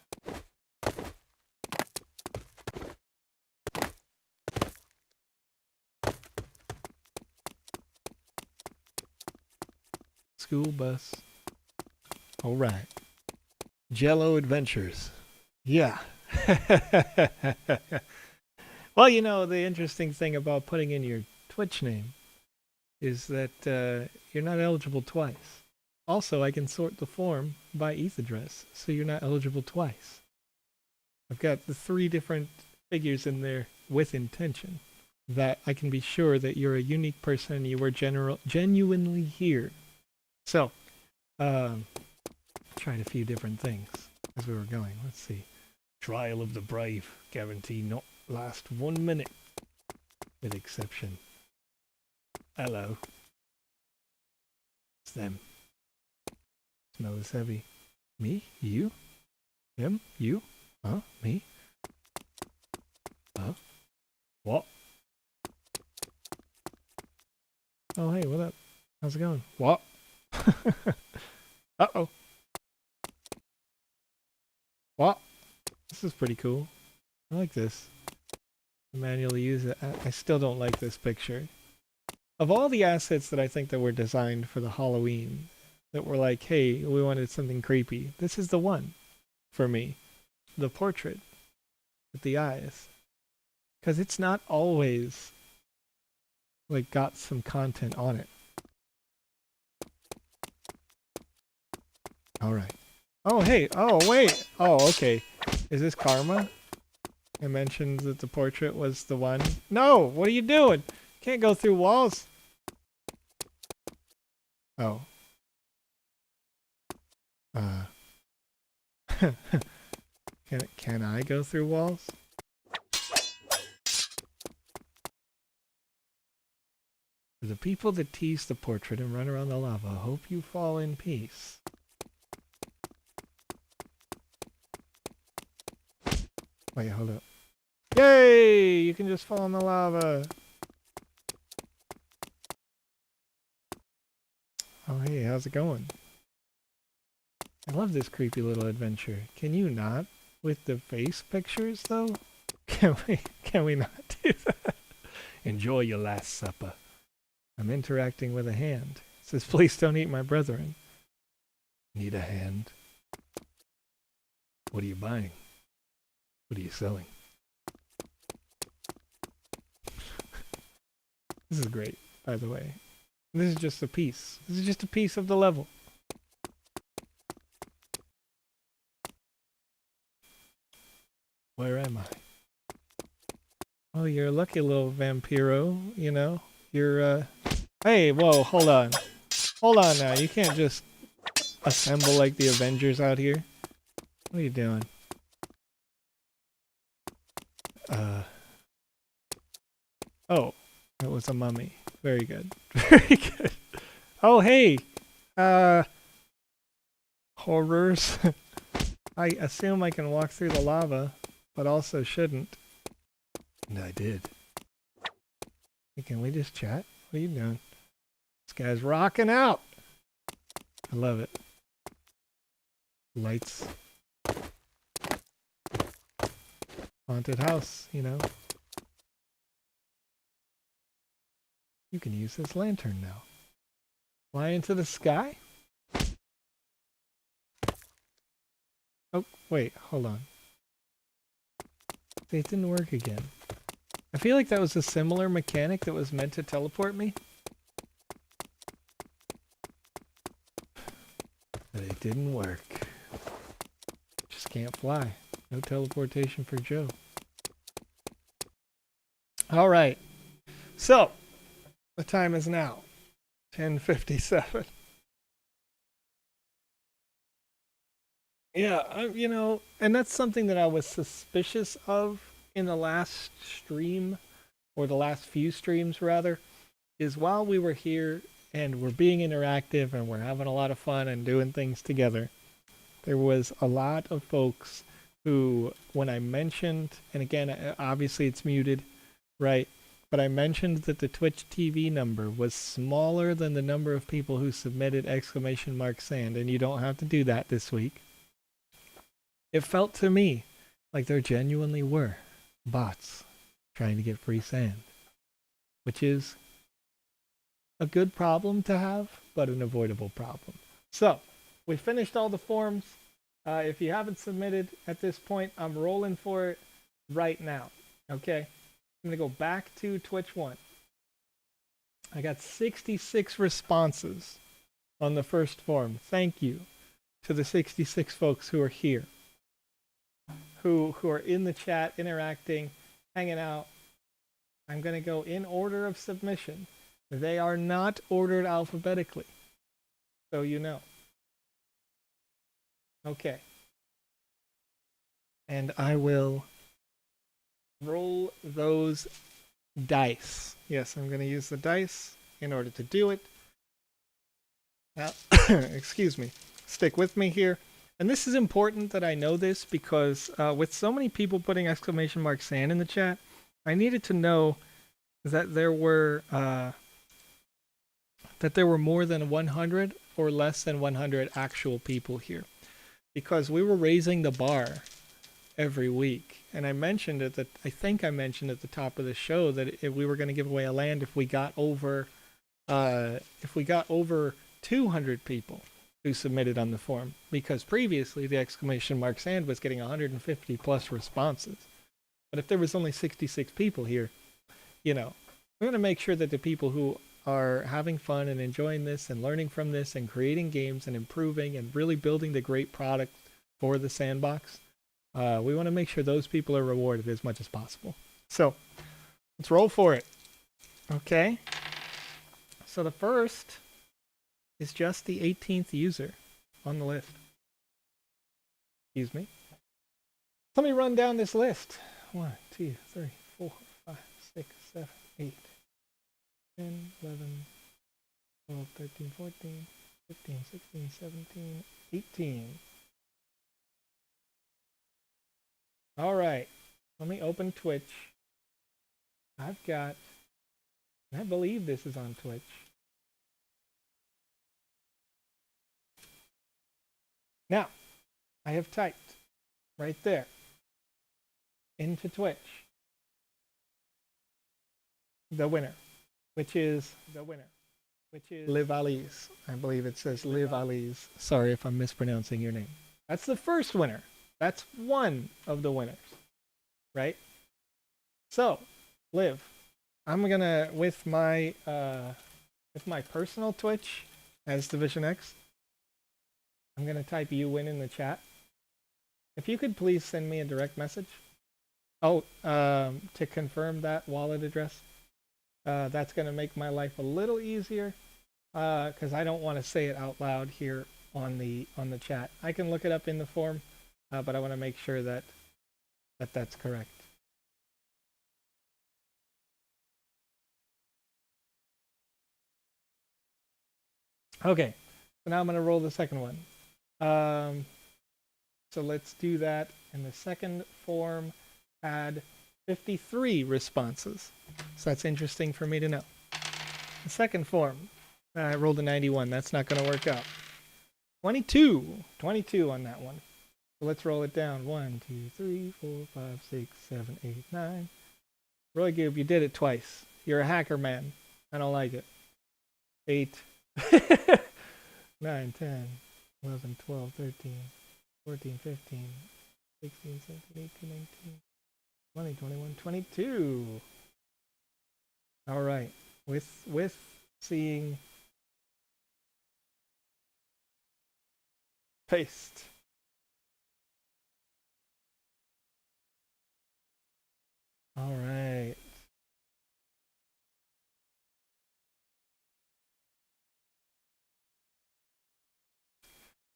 Speaker 1: School bus. All right. Jello Adventures. Yeah. Well, the interesting thing about putting in your Twitch name is that you're not eligible twice. Also, I can sort the form by ETH address, so you're not eligible twice. I've got the 3 different figures in there with intention, that I can be sure that you're a unique person and you were genuinely here. So, tried a few different things as we were going. Let's see. Trial of the brave. Guarantee not last 1 minute. With exception. Hello. It's them. Smell is heavy. Me? You? Him? You? Huh? Me? Huh? What? Oh, hey, what up? How's it going? What? Uh-oh. What? This is pretty cool. I like this. Manually use it. I still don't like this picture. Of all the assets that I think that were designed for the Halloween, that were like, hey, we wanted something creepy, this is the one for me. The portrait with the eyes. Because it's not always like got some content on it. Alright. Oh, hey. Oh, wait. Oh, okay. Is this karma? I mentioned that the portrait was the one. No! What are you doing? Can't go through walls. Oh. Can I go through walls? For the people that tease the portrait and run around the lava, hope you fall in peace. Wait, hold up. Yay! You can just fall in the lava. Oh, hey, how's it going? I love this creepy little adventure. Can you not? With the face pictures, though? Can we not do that? Enjoy your last supper. I'm interacting with a hand. It says, please don't eat my brethren. Need a hand? What are you buying? What are you selling? This is great, by the way. This is just a piece. This is just a piece of the level. Where am I? Oh, you're a lucky little vampiro, You're, Hey, whoa, hold on. Hold on now. You can't just assemble like the Avengers out here. What are you doing? Oh, it was a mummy. Very good. Very good. Oh, hey! Horrors. I assume I can walk through the lava, but also shouldn't. And I did. Hey, can we just chat? What are you doing? This guy's rocking out. I love it. Lights. Haunted house, you know. You can use this lantern now. Fly into the sky? Oh, wait, hold on. It didn't work again. I feel like that was a similar mechanic that was meant to teleport me. But it didn't work. Just can't fly. No teleportation for Joe. Alright. So, the time is now 10:57. Yeah, you know, and that's something that I was suspicious of in the last stream, or the last few streams rather, is while we were here and we're being interactive and we're having a lot of fun and doing things together, there was a lot of folks who, when I mentioned, and again, obviously it's muted, right? But I mentioned that the Twitch TV number was smaller than the number of people who submitted !sand, and you don't have to do that this week. It felt to me like there genuinely were bots trying to get free sand, which is a good problem to have, but an avoidable problem. So, we finished all the forms. If you haven't submitted at this point, I'm rolling for it right now. Okay? I'm going to go back to Twitch 1. I got 66 responses on the first form. Thank you to the 66 folks who are here, who are in the chat, interacting, hanging out. I'm going to go in order of submission. They are not ordered alphabetically, so you know. Okay. And I will roll those dice. Yes, I'm going to use the dice in order to do it. Now, excuse me. Stick with me here. And this is important that I know this because with so many people putting !sand in the chat, I needed to know that there were more than 100 or less than 100 actual people here, because we were raising the bar every week. And I mentioned it, that I think I mentioned at the top of the show that if we were going to give away a land if we got over 200 people who submitted on the form, because previously the !sand was getting 150 plus responses. But if there was only 66 people here, you know, we're going to make sure that the people who are having fun and enjoying this and learning from this and creating games and improving and really building the great product for the Sandbox, we want to make sure those people are rewarded as much as possible. So let's roll for it. Okay. So the first is just the 18th user on the list. Excuse me. Let me run down this list. 1, 2, 3, 4, 5, 6, 7, 8, 10, 11, 12, 13, 14, 15, 16, 17, 18. All right. Let me open Twitch. I've got, I believe this is on Twitch. Now, I have typed right there into Twitch the winner, which is Liv Ali's. I believe it says Liv Ali's. Sorry if I'm mispronouncing your name. That's the first winner. That's one of the winners, right? So, Liv, I'm gonna with my personal Twitch as Division X, I'm gonna type you win in the chat. If you could please send me a direct message. Oh, to confirm that wallet address. That's gonna make my life a little easier, because I don't want to say it out loud here on the chat. I can look it up in the form, but I want to make sure that that's correct. Okay, so now I'm going to roll the second one. So let's do that. And the second form had 53 responses. So that's interesting for me to know. The second form. I rolled a 91. That's not going to work out. 22. 22 on that one. So let's roll it down. 1, 2, 3, 4, 5, 6, 7, 8, 9. Roy Goob, you did it twice. You're a hacker, man. I don't like it. 8, 9, 10, 11, 12, 13, 14, 15, 16, 17, 18, 19, 20, 21, 22. All right. With seeing paste. All right.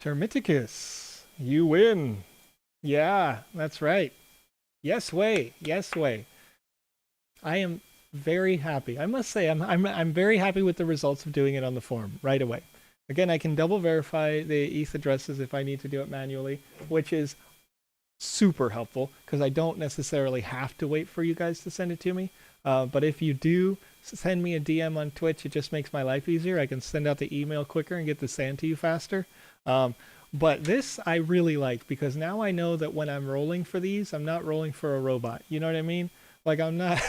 Speaker 1: Termiticus, you win. Yeah, that's right. Yes way. Yes way. I am very happy. I must say I'm very happy with the results of doing it on the forum right away. Again, I can double verify the ETH addresses if I need to do it manually, which is super helpful because I don't necessarily have to wait for you guys to send it to me. But if you do send me a DM on Twitch, it just makes my life easier. I can send out the email quicker and get the sand to you faster. But this I really like because now I know that when I'm rolling for these, I'm not rolling for a robot. You know what I mean? Like I'm not,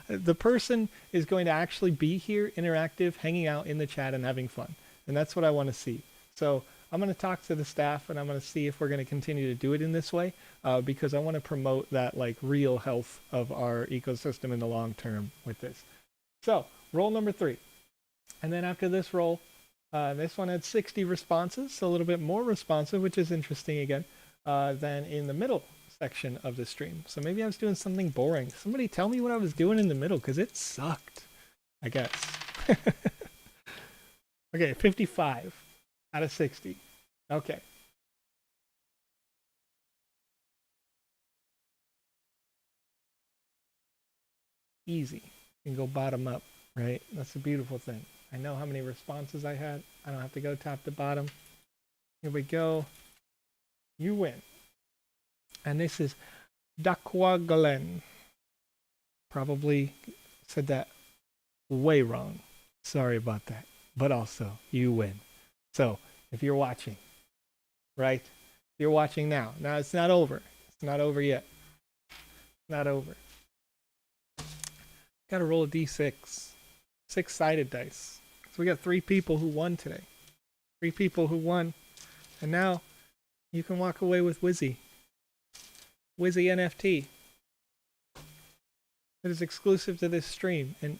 Speaker 1: the person is going to actually be here, interactive, hanging out in the chat and having fun. And that's what I want to see. So I'm going to talk to the staff and I'm going to see if we're going to continue to do it in this way because I want to promote that like real health of our ecosystem in the long term with this. So roll number 3. And then after this roll, this one had 60 responses, so a little bit more responsive, which is interesting again, than in the middle section of the stream. So maybe I was doing something boring. Somebody tell me what I was doing in the middle because it sucked, I guess. Okay, 55 out of 60. Okay. Easy. You can go bottom up, right? That's a beautiful thing. I know how many responses I had. I don't have to go top to bottom. Here we go. You win. And this is Dakwagalen. Probably said that way wrong. Sorry about that. But also, you win. So, if you're watching, right? You're watching now. Now, it's not over. It's not over yet. It's not over. Got to roll a d6. 6-sided dice. So we got 3 people who won today. 3 people who won. And now, you can walk away with Wizzy. Wizzy NFT. It is exclusive to this stream. And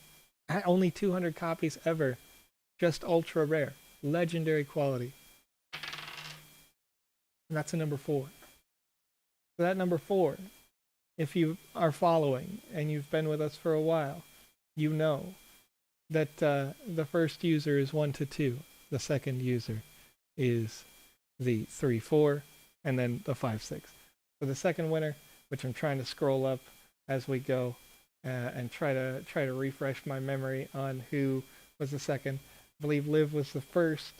Speaker 1: only 200 copies ever. Just ultra rare. Legendary quality. And that's a number 4. So that number 4, if you are following and you've been with us for a while, you know that the first user is 1 to 2. The second user is the 3-4, and then the 5-6. So the second winner, which I'm trying to scroll up as we go and try to refresh my memory on who was the second. I believe Liv was the first,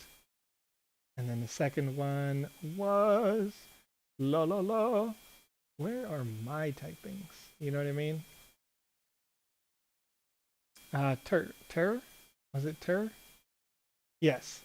Speaker 1: and then the second one was la la la. Where are my typings? You know what I mean? Terror? Was it Terror? Yes.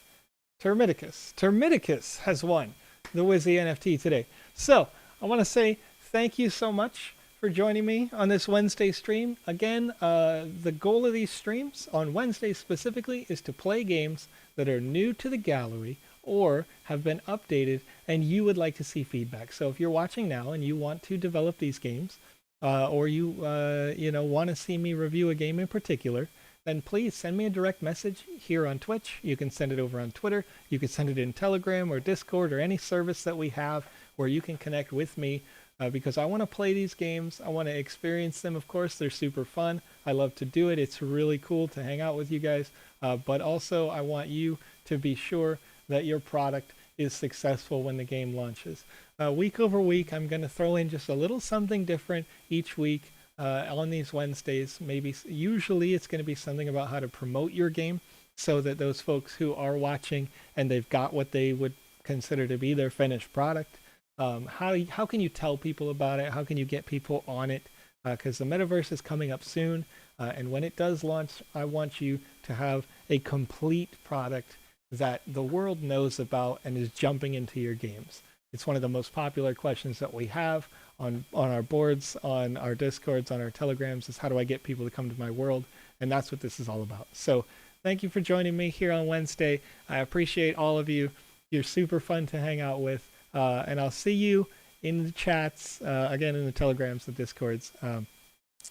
Speaker 1: Termiticus. Termiticus has won the Wizzy NFT today. So, I want to say thank you so much for joining me on this Wednesday stream. Again, the goal of these streams, on Wednesdays specifically, is to play games that are new to the gallery or have been updated and you would like to see feedback. So if you're watching now and you want to develop these games, or you want to see me review a game in particular, then please send me a direct message here on Twitch. You can send it over on Twitter. You can send it in Telegram or Discord or any service that we have where you can connect with me because I want to play these games. I want to experience them, of course. They're super fun. I love to do it. It's really cool to hang out with you guys. But also, I want you to be sure that your product is successful when the game launches. Week over week, I'm going to throw in just a little something different each week on these Wednesdays. Usually it's going to be something about how to promote your game so that those folks who are watching and they've got what they would consider to be their finished product, how can you tell people about it? How can you get people on it? Because the metaverse is coming up soon. And when it does launch, I want you to have a complete product that the world knows about and is jumping into your games. It's one of the most popular questions that we have on our boards, on our Discords, on our Telegrams, is how do I get people to come to my world? And that's what this is all about. So thank you for joining me here on Wednesday. I appreciate all of you. You're super fun to hang out with. And I'll see you in the chats, again, in the Telegrams, the Discords.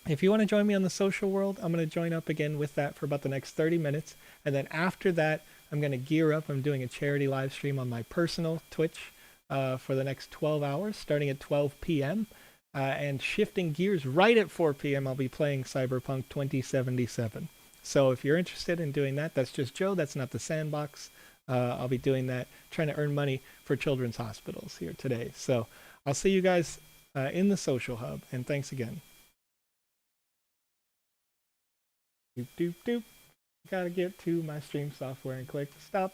Speaker 1: If you want to join me on the social world, I'm going to join up again with that for about the next 30 minutes. And then after that, I'm going to gear up. I'm doing a charity live stream on my personal Twitch for the next 12 hours, starting at 12 p.m. And shifting gears right at 4 p.m., I'll be playing Cyberpunk 2077. So if you're interested in doing that, that's just Joe. That's not the Sandbox. I'll be doing that, trying to earn money for children's hospitals here today. So I'll see you guys in the social hub. And thanks again. Doop, doop, doop. Gotta get to my stream software and click stop.